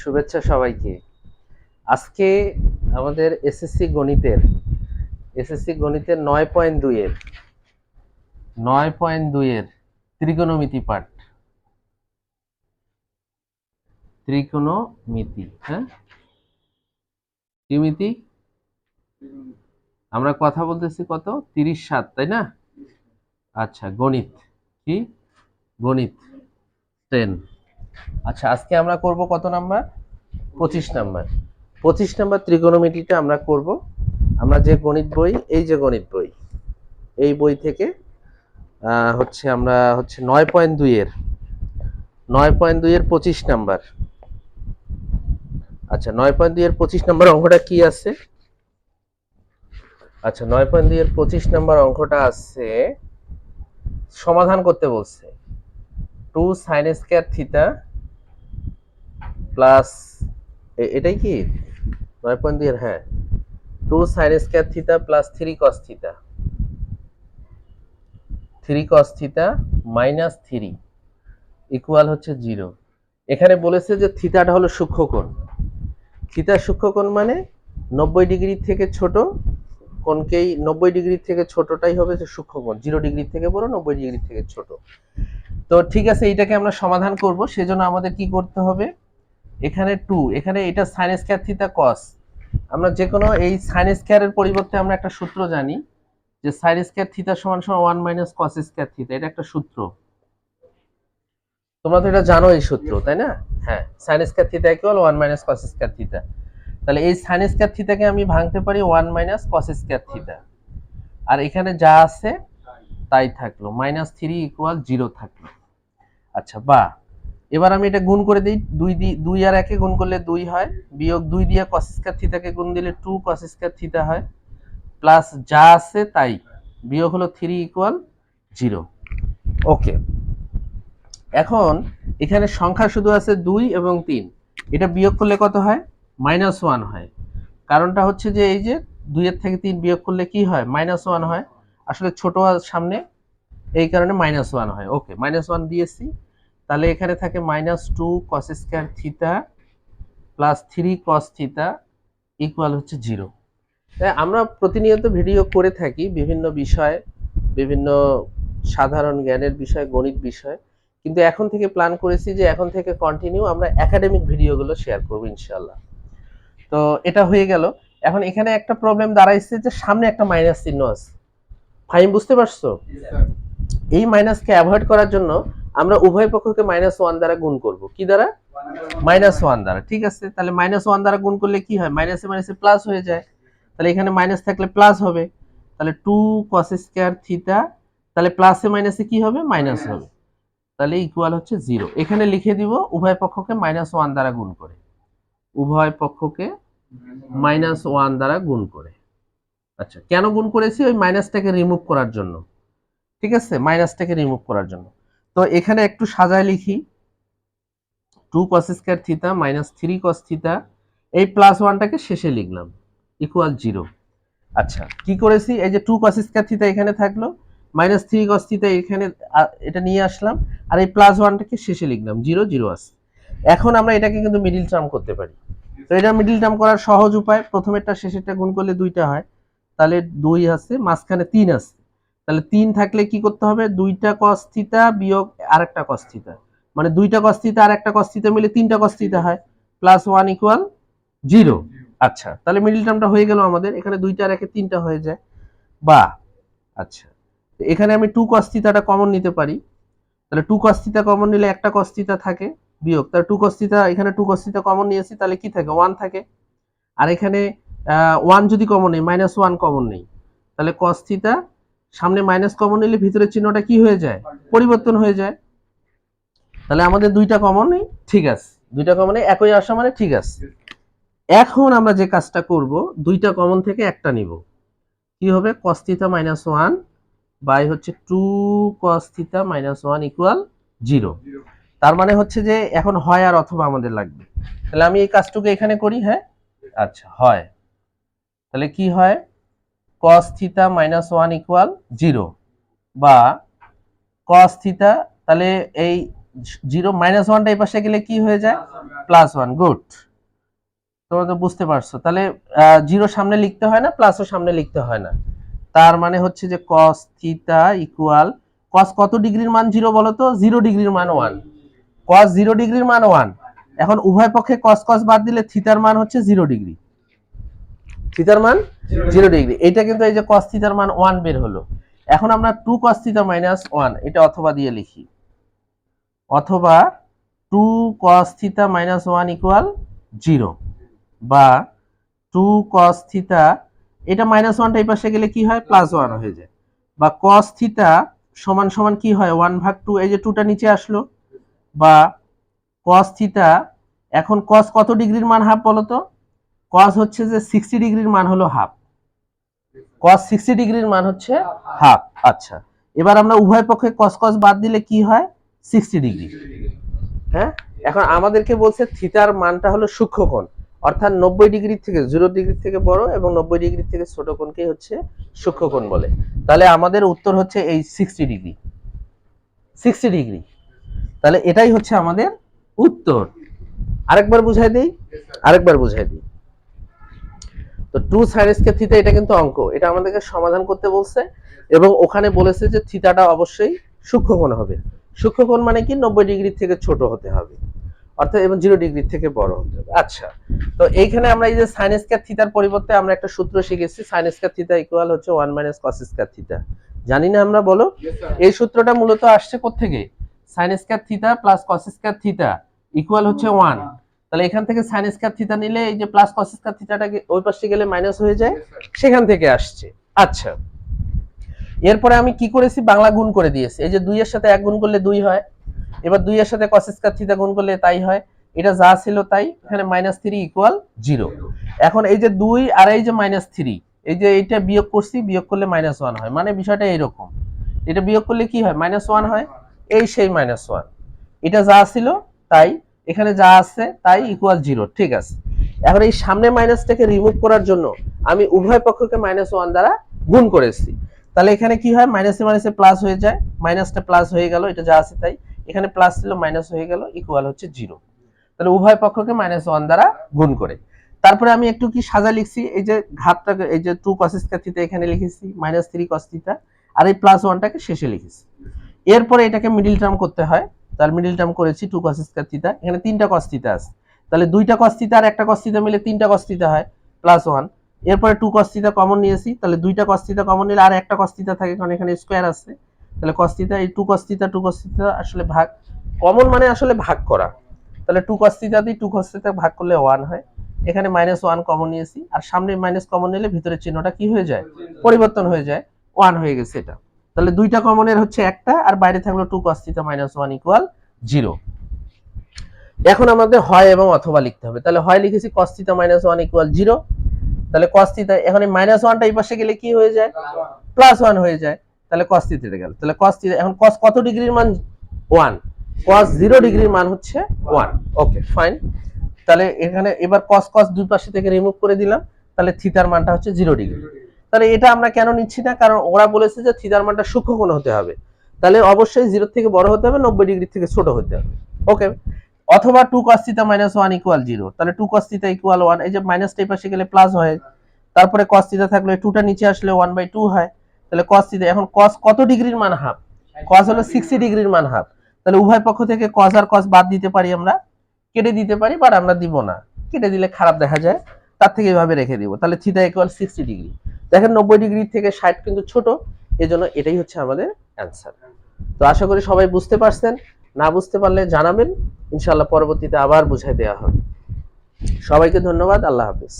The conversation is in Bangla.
শুভেচ্ছা সবাইকে। আজকে আমাদের এসএসসি গণিতের 9.2 এর ত্রিকোণমিতি পাঠ। ত্রিকোণমিতি, হ্যাঁ, কি মিতি? আমরা কথা বলতেছি কত? 37, তাই না? আচ্ছা, গণিত কি? গণিত 10। আচ্ছা, আজকে আমরা করব কত নাম্বার? 25 নাম্বার। 25 নাম্বার ত্রিকোণমিতিটা আমরা করব। আমরা যে গণিত বই, এই যে গণিত বই, এই বই থেকে আমরা 9.2 এর 25 নাম্বার। আচ্ছা, 9.2 এর 25 নাম্বার অঙ্কটা কি আছে? আচ্ছা, 9.2 এর 25 নাম্বার অঙ্কটা আছে, সমাধান করতে বলছে। 2 sin স্কয়ার থিটা প্লাস, এটাই কি 9.2 এর? হ্যাঁ, 2 sin square theta plus 3 cos theta, 3 cos theta minus 3 equal হচ্ছে 0। এখানে বলেছে যে থিটাটা হলো সূক্ষ্মকোণ। থিটা সূক্ষ্মকোণ মানে 90 ডিগ্রি থেকে ছোট কোণকেই, 90 ডিগ্রি থেকে ছোটটাই হবে যে সূক্ষ্মকোণ। 0 ডিগ্রি থেকে বড়, 90 ডিগ্রি থেকে ছোট। তো ঠিক আছে, এইটাকে আমরা সমাধান করব। সেজন্য আমাদের কি করতে হবে? এখানে 2, এখানে এটা sin স্কয়ার থিটা cos। আমরা যে কোনো এই sin স্কয়ারের পরিবর্তে আমরা একটা সূত্র জানি যে sin স্কয়ার থিটা সমান সমান 1 মাইনাস cos স্কয়ার থিটা। এটা একটা সূত্র, তোমরা তো এটা জানো এই সূত্র, তাই না? হ্যাঁ, sin square theta equal 1 minus cos square theta. তাহলে এই sin স্কয়ার থিটাকে আমি ভাঙতে পারি 1 মাইনাস cos স্কয়ার থিটা, আর এখানে যা আছে তাই থাকলো, -3 ইকুয়াল 0 থাকলো। আচ্ছা, বা এবার আমি এটা গুণ করে দিই। 2 আর 1 গুণ করলে 2 হয়, বিয়োগ 2 দিয়ে cos স্কয়ার থিটাকে গুণ দিলে 2 cos স্কয়ার থিটা হয়, প্লাস যা আছে তাই, বিয়োগ হলো 3 ইকুয়াল 0। ওকে, এখন এখানে সংখ্যা শুধু আছে 2 এবং 3। এটা বিয়োগ করলে কত হয়? -1 হয়। কারণটা হচ্ছে যে এই যে 2 এর থেকে 3 বিয়োগ করলে কি হয়? -1 হয়। আসলে ছোট সামনে, এই কারণে -1 হয়। ওকে, -1 দিয়েছি। তাহলে এখানে থাকে -2 cos square theta plus 3 cos theta equal হচ্ছে 0। আমরা প্রতিনিয়ত ভিডিও করে থাকি বিভিন্ন বিষয়, বিভিন্ন সাধারণ জ্ঞানের বিষয়, গণিত বিষয়, কিন্তু এখন থেকে প্ল্যান করেছি যে এখন থেকে কন্টিনিউ আমরা একাডেমিক ভিডিওগুলো শেয়ার করবো ইনশাআল্লাহ। তো এটা হয়ে গেল। এখন এখানে একটা প্রবলেম দাঁড়াইছে যে সামনে একটা মাইনাস চিহ্ন আছে। ফাইন, বুঝতে পারছো? এই মাইনাসকে অ্যাভয়েড করার জন্য আমরা উভয় পক্ষকে -1 দ্বারা গুণ করব। কি দ্বারা? -1 দ্বারা। ঠিক আছে, তাহলে -1 দ্বারা গুণ করলে কি হয়? মাইনাসে মাইনাসে প্লাস হয়ে যায়। তাহলে এখানে মাইনাস থাকলে প্লাস হবে। তাহলে 2 cos স্কয়ার থিটা, তাহলে প্লাসে মাইনাসে কি হবে? মাইনাস হবে। তাহলে ইকুয়াল হচ্ছে 0। এখানে লিখে দিব উভয় পক্ষকে -1 দ্বারা গুণ করে। উভয় পক্ষকে -1 দ্বারা গুণ করে। আচ্ছা, কেন গুণ করেছি? ওই মাইনাসটাকে রিমুভ করার জন্য। ঠিক আছে, মাইনাসটাকে রিমুভ করার জন্য। তো এখানে একটু সাজায় লিখি, 2 cos square theta minus 3 cos theta, এই প্লাস 1টাকে শেষে লিখলাম, ইকুয়াল 0। আচ্ছা, কি করেছি? এই যে 2 cos স্কয়ার থিটা এখানে থাকলো, -3 cos থিটা এখানে, এটা নিয়ে আসলাম, আর এই প্লাস 1টাকে শেষে লিখলাম, 0 0 আছে। এখন আমরা এটাকে কিন্তু মিডিল টার্ম করতে পারি। তো এটা মিডিল টার্ম করার সহজ উপায়, প্রথমেরটা শেষেরটা গুণ করলে 2টা হয়। তাহলে 2 আছে, মাঝখানে 3 আছে। তাহলে 3 থাকলে কি করতে হবে? 2টা cos থিটা বিয়োগ আরেকটা cos থিটা, মানে 2টা cos থিটা আর একটা cos থিটা মিলে 3টা cos থিটা হয়, প্লাস 1 ইকুয়াল 0। আচ্ছা, তাহলে মিডল টার্মটা হয়ে গেল আমাদের। এখানে 2টা আর একে 3টা হয়ে যায়। বা আচ্ছা, এখানে আমি 2 cos থিটাটা কমন নিতে পারি। তাহলে 2 cos থিটা কমন নিলে একটা cos থিটা থাকে, বিয়োগ, তাহলে 2 cos থিটা, এখানে 2 cos থিটা কমন নিয়েছি, তাহলে কি থাকে? 1 থাকে। আর এখানে 1 যদি কমন নেই, -1 কমন নেই, তাহলে cos থিটা, সামনে মাইনাস কমন নিলে ভিতরের চিহ্নটা কি হয়ে যায়? পরিবর্তন হয়ে যায়। তাহলে আমাদের 2টা কমন নেই, ঠিক আছে, 2টা কমন নেই, একই আসা মানে ঠিক আছে। এখন আমরা যে কাজটা করব, 2টা কমন থেকে একটা নিব। কি হবে? cos থিটা -1 বাই হচ্ছে 2 cos থিটা -1 ইকুয়াল 0। তার মানে হচ্ছে যে এখন হয় আর অথবা আমাদের লাগবে। তাহলে আমি এই কাজটুকু এখানে করি। হ্যাঁ, আচ্ছা, হয়। তাহলে কি হয়? cos থিটা -1 ইকুয়াল 0, বা cos থিটা, তাহলে এই 0 -1টা এই পাশে গেলে কি হয়ে যায়? +1 গুড। তোমরা তো বুঝতে পারছো। তাহলে 0 সামনে লিখতে হয় না, প্লাসও সামনে লিখতে হয় না। তার মানে হচ্ছে যে cos থিটা ইকুয়াল cos কত ডিগ্রির মান 0 বলো তো? 0 ডিগ্রির মান 1। cos 0 ডিগ্রির মান 1। এখন উভয় পক্ষে cos cos বাদ দিলে থিটার মান হচ্ছে 0 ডিগ্রি। থিটার মান 0 ডিগ্রি। এটা কিন্তু এই যে cos থিটার মান 1 বের হলো। এখন আমরা 2 cos থিটা মাইনাস 1 এটা অথবা দিয়ে লিখি, অথবা 2 cos থিটা মাইনাস 1 ইকুয়াল 0, বা 2 cos থিটা, এটা মাইনাস 1টা এই পাশে গেলে কি হয়? +1 হয়ে যায়। বা cos থিটা সমান সমান কি হয়? 1/2, এই যে 2টা নিচে আসলো। বা cos থিটা, এখন cos কত ডিগ্রির মান হাফ বলো তো? cos হচ্ছে যে 60 ডিগ্রির মান হলো হাফ। cos 60 ডিগ্রির মান হচ্ছে হাফ। আচ্ছা, এবার আমরা উভয় পক্ষে cos cos বাদ দিলে কি হয়? 60 ডিগ্রি। হ্যাঁ, এখন আমাদেরকে বলছে থিটার মানটা হলো সূক্ষ্মকোণ, অর্থাৎ 90 ডিগ্রি থেকে 0 ডিগ্রি থেকে বড় এবং 90 ডিগ্রি থেকে ছোট কোণকে হচ্ছে সূক্ষ্মকোণ বলে। তাহলে আমাদের উত্তর হচ্ছে এই 60 ডিগ্রি। 60 ডিগ্রি। তাহলে এটাই হচ্ছে আমাদের উত্তর। আরেকবার বুঝাই দেই, তো 2 sin স্কয়ার থিটা এটা কিন্তু অঙ্ক, এটা আমাদেরকে সমাধান করতে বলছে এবং ওখানে বলেছে যে থিটাটা অবশ্যই সূক্ষ্মকোণ হবে। সূক্ষ্মকোণ মানে কি? 90 ডিগ্রি থেকে ছোট হতে হবে, অর্থাৎ এবং 0 ডিগ্রি থেকে বড় হতে হবে। আচ্ছা, তো এইখানে আমরা এই যে sin স্কয়ার থিটার পরিবর্তে আমরা একটা সূত্র শিখেছি, sin স্কয়ার থিটা ইকুয়াল হচ্ছে 1 cos স্কয়ার থিটা। জানি না আমরা? বলো। এই সূত্রটা মূলত আসছে কোত্থেকে? sin square theta plus cos square theta equal হচ্ছে 1। তাহলে এখান থেকে sin স্কয়ার থিটা নিলে এই যে প্লাস cos স্কয়ার থিটাটাকে ওই পাশে গেলে মাইনাস হয়ে যায়, সেখান থেকে আসছে। আচ্ছা, এরপরে আমি কি করেছি? বাংলা গুণ করে দিয়েছি। এই যে 2 এর সাথে 1 গুণ করলে 2 হয়, এবার 2 এর সাথে cos স্কয়ার থিটা গুণ করলে তাই হয়। এটা যা ছিল তাই, এখানে -3 ইকুয়াল 0। এখন এই যে 2 আর এই যে -3, এই যে এইটা বিয়োগ করছি, বিয়োগ করলে -1 হয়। মানে বিষয়টা এরকম, এটা বিয়োগ করলে কি হয়? -1 হয়। এই সেই -1, এটা যা ছিল তাই, এখানে যা আছে তাই ইকুয়াল 0। ঠিক আছে, এখন এই সামনে মাইনাসটাকে রিমুভ করার জন্য আমি উভয় পক্ষকে -1 দ্বারা গুণ করেছি। তাহলে এখানে কি হয়? মাইনাসে মাইনাসে প্লাস হয়ে যায়, মাইনাসটা প্লাস হয়ে গেল, এটা যা আছে তাই, এখানে প্লাস ছিল মাইনাস হয়ে গেল, ইকুয়াল হচ্ছে 0। তাহলে উভয় পক্ষকে -1 দ্বারা গুণ করে তারপরে আমি একটু কি সাজা লিখছি, এই যে ঘাতটাকে, এই যে 2 cos স্কয়ার থিটা এখানে লিখেছি, -3 cos থিটা, আর এই +1টাকে শেষে লিখেছি। এরপরে এটাকে মিডল টার্ম করতে হয়, তাহলে মিডল টার্ম করেছি 2 cos স্কয়ার থিটা। এখানে 3টা cos থিটা আছে, তাহলে 2টা cos থিটা আর একটা cos থিটা মিলে 3টা cos থিটা হয়, +1। এরপরে 2 cos থিটা কমন নিয়েছি, তাহলে 2টা cos থিটা কমন নিলে আর একটা cos থিটা থাকে, কারণ এখানে স্কয়ার আছে। তাহলে cos থিটা, এই 2 cos থিটা আসলে ভাগ, কমন মানে আসলে ভাগ করা। তাহলে 2 cos থিটা দিয়ে 2 cos থিটা ভাগ করলে 1 হয়। এখানে -1 কমন নিয়েছি, আর সামনে মাইনাস কমন নিলে ভিতরের চিহ্নটা কি হয়ে যায়? পরিবর্তন হয়ে যায়, 1 হয়ে গেছে এটা। তাহলে 2টা কমনের হচ্ছে একটা, আর বাইরে থাকলো 2 cos থিটা -1 ইকুয়াল 0। এখন আমাদের হয় এবং অথবা লিখতে হবে। তাহলে হয় লিখেছি cos থিটা -1 ইকুয়াল 0। তাহলে cos থিটা, এখন এই -1টা এই পাশে গেলে কি হয়ে যায়? +1 হয়ে যায়। তাহলে cos থিটা গেল। তাহলে cos থিটা, এখন cos কত ডিগ্রির মান? 1। cos 0 ডিগ্রির মান হচ্ছে 1। ওকে, ফাইন। তাহলে এখানে এবার cos cos দুই পাশে থেকে রিমুভ করে দিলাম, তাহলে থিটার মানটা হচ্ছে 0 ডিগ্রি। তাহলে এটা আমরা কেন নিচ্ছি না? কারণ ওরা বলেছে যে থিটার মানটা সূক্ষ্মকোণ হতে হবে, তাহলে অবশ্যই 0 থেকে বড় হতে হবে, 90 ডিগ্রি থেকে ছোট হতে হবে। ওকে, অথবা 2 cos থিটা -1 ইকুয়াল 0। তাহলে 2 cos থিটা ইকুয়াল 1, এই যে মাইনাসটা এই পাশে গেলে প্লাস হয়, তারপরে cos থিটা থাকলে 2টা নিচে আসলে 1/2 হয়। তাহলে cos থিটা, এখন cos কত ডিগ্রির মান হাফ? cos হলো 60 ডিগ্রির মান হাফ। তাহলে উভয় পক্ষ থেকে cos আর cos বাদ দিতে পারি, আমরা কেটে দিতে পারি, বাট আমরা দিব না, কেটে দিলে খারাপ দেখা যায়, তার থেকে এভাবে রেখে দিব। তাহলে থিটা ইকুয়াল 60 ডিগ্রি। দেখেন 90 ডিগ্রি থেকে 60 কিন্তু ছোট, এজন্য এটাই হচ্ছে আমাদের অ্যান্সার। তো আশা করি সবাই বুঝতে পারছেন, না বুঝতে পারলে জানাবেন, ইনশাআল্লাহ পরবর্তীতে আবার বুঝাই দেওয়া হবে। সবাইকে ধন্যবাদ, আল্লাহ হাফেজ।